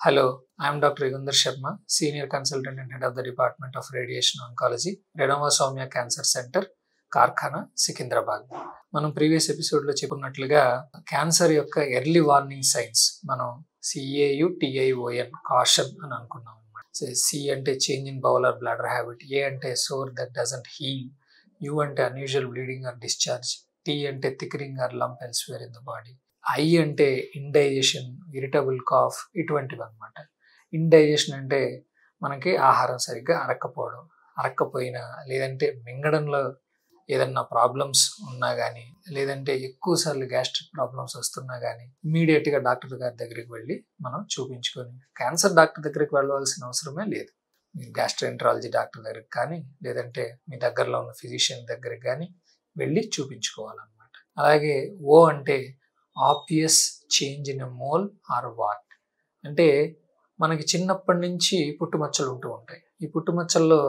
Hello, I am Dr. Yugandhar Sharma, Senior Consultant and Head of the Department of Radiation Oncology, Renova Soumya Cancer Center, కార్ఖానా Secunderabad. మనం previous ఎపిసోడ్లో చెప్పుకున్నట్లుగా cancer యొక్క early warning signs మనం CAUTION caution అని అనుకున్నాం అనమాట. C అంటే change in bowel or bladder habit, A అంటే sore that doesn't heal, U అంటే unusual bleeding or discharge, T అంటే thickening or lump elsewhere in the body, I అంటే indigestion, irritable cough, ఇటువంటివి అనమాట. ఇండైజెషన్ అంటే మనకి ఆహారం సరిగ్గా అరక్కపోయినా లేదంటే మింగడంలో ఏదన్నా ప్రాబ్లమ్స్ ఉన్నా కానీ లేదంటే ఎక్కువసార్లు గ్యాస్ట్రిక్ ప్రాబ్లమ్స్ వస్తున్నా కానీ ఇమీడియట్గా డాక్టర్ గారి దగ్గరికి వెళ్ళి మనం చూపించుకొని, క్యాన్సర్ డాక్టర్ దగ్గరికి వెళ్ళవలసిన అవసరమే లేదు. మీరు గ్యాస్ట్రోఎంటరాలజీ డాక్టర్ దగ్గరికి కానీ లేదంటే మీ దగ్గరలో ఉన్న ఫిజిషియన్ దగ్గరికి కానీ వెళ్ళి చూపించుకోవాలన్నమాట. అలాగే ఓ అంటే obvious change in a mole or what, అంటే మనకి చిన్నప్పటి నుంచి పుట్టుమచ్చలు ఉంటూ ఉంటాయి. ఈ పుట్టుమచ్చల్లో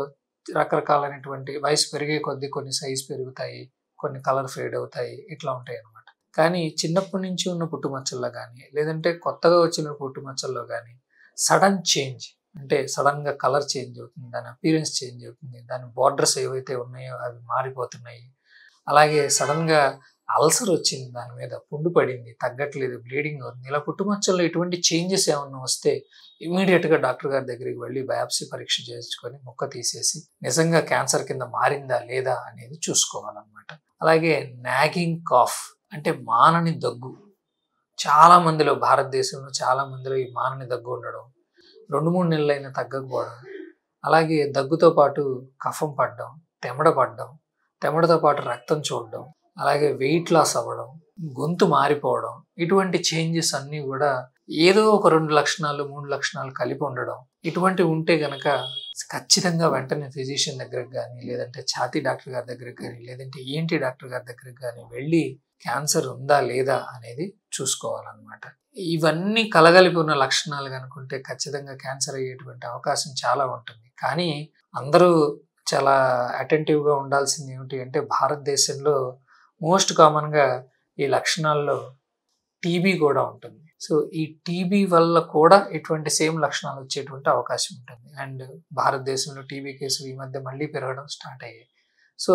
రకరకాలైనటువంటి వయసు పెరిగే కొద్దీ కొన్ని సైజు పెరుగుతాయి, కొన్ని కలర్ ఫేడ్ అవుతాయి, ఇట్లా ఉంటాయి అన్నమాట. కానీ చిన్నప్పటి నుంచి ఉన్న పుట్టుమచ్చల్లో కానీ లేదంటే కొత్తగా వచ్చిన పుట్టుమచ్చల్లో కానీ సడన్ చేంజ్ అంటే సడన్గా కలర్ చేంజ్ అవుతుంది, దాని అపీరెన్స్ చేంజ్ అవుతుంది, దాని బార్డర్స్ ఏవైతే ఉన్నాయో అవి మారిపోతున్నాయి. అలాగే సడన్గా అల్సర్ వచ్చింది, దాని మీద పుండు పడింది, తగ్గట్లేదు, బ్లీడింగ్ అవుతుంది. ఇలా పుట్టుమచ్చల్లో ఇటువంటి చేంజెస్ ఏమన్నా వస్తే ఇమీడియట్గా డాక్టర్ గారి దగ్గరికి వెళ్ళి బయాప్సీ పరీక్ష చేసుకొని ముక్క తీసేసి నిజంగా క్యాన్సర్ కింద మారిందా లేదా అనేది చూసుకోవాలన్నమాట. అలాగే నాగింగ్ కాఫ్ అంటే మానని దగ్గు, చాలా మందిలో భారతదేశంలో చాలా మందిలో ఈ మానని దగ్గు ఉండడం, 2-3 నెలలైనా తగ్గకపోవడం, అలాగే దగ్గుతో పాటు కఫం పడడం, తెమడతో పాటు రక్తం చూడడం, అలాగే వెయిట్ లాస్ అవ్వడం, గొంతు మారిపోవడం, ఇటువంటి చేంజెస్ అన్నీ కూడా ఏదో ఒక 2 లక్షణాలు 3 లక్షణాలు కలిపి ఉండడం. ఇటువంటి ఉంటే గనక ఖచ్చితంగా వెంటనే ఫిజిషియన్ దగ్గరికి కానీ లేదంటే ఛాతీ డాక్టర్ గారి దగ్గరికి కానీ లేదంటే ENT డాక్టర్ గారి దగ్గరికి కానీ వెళ్ళి క్యాన్సర్ ఉందా లేదా అనేది చూసుకోవాలన్నమాట. ఇవన్నీ కలగలిపి ఉన్న లక్షణాలు కనుకుంటే ఖచ్చితంగా క్యాన్సర్ అయ్యేటువంటి అవకాశం చాలా ఉంటుంది. కానీ అందరూ చాలా అటెంటివ్గా ఉండాల్సింది ఏమిటి అంటే భారతదేశంలో మోస్ట్ కామన్గా ఈ లక్షణాల్లో టీబీ కూడా ఉంటుంది. సో ఈ టీబీ వల్ల కూడా ఇటువంటి సేమ్ లక్షణాలు వచ్చేటువంటి అవకాశం ఉంటుంది. అండ్ భారతదేశంలో టీబీ కేసులు ఈ మధ్య మళ్ళీ పెరగడం స్టార్ట్ అయ్యాయి. సో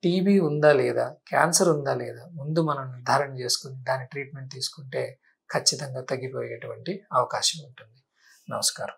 టీబీ ఉందా లేదా, క్యాన్సర్ ఉందా లేదా ముందు మనం నిర్ధారణ చేసుకుని దాని ట్రీట్మెంట్ తీసుకుంటే ఖచ్చితంగా తగ్గిపోయేటువంటి అవకాశం ఉంటుంది. నమస్కారం.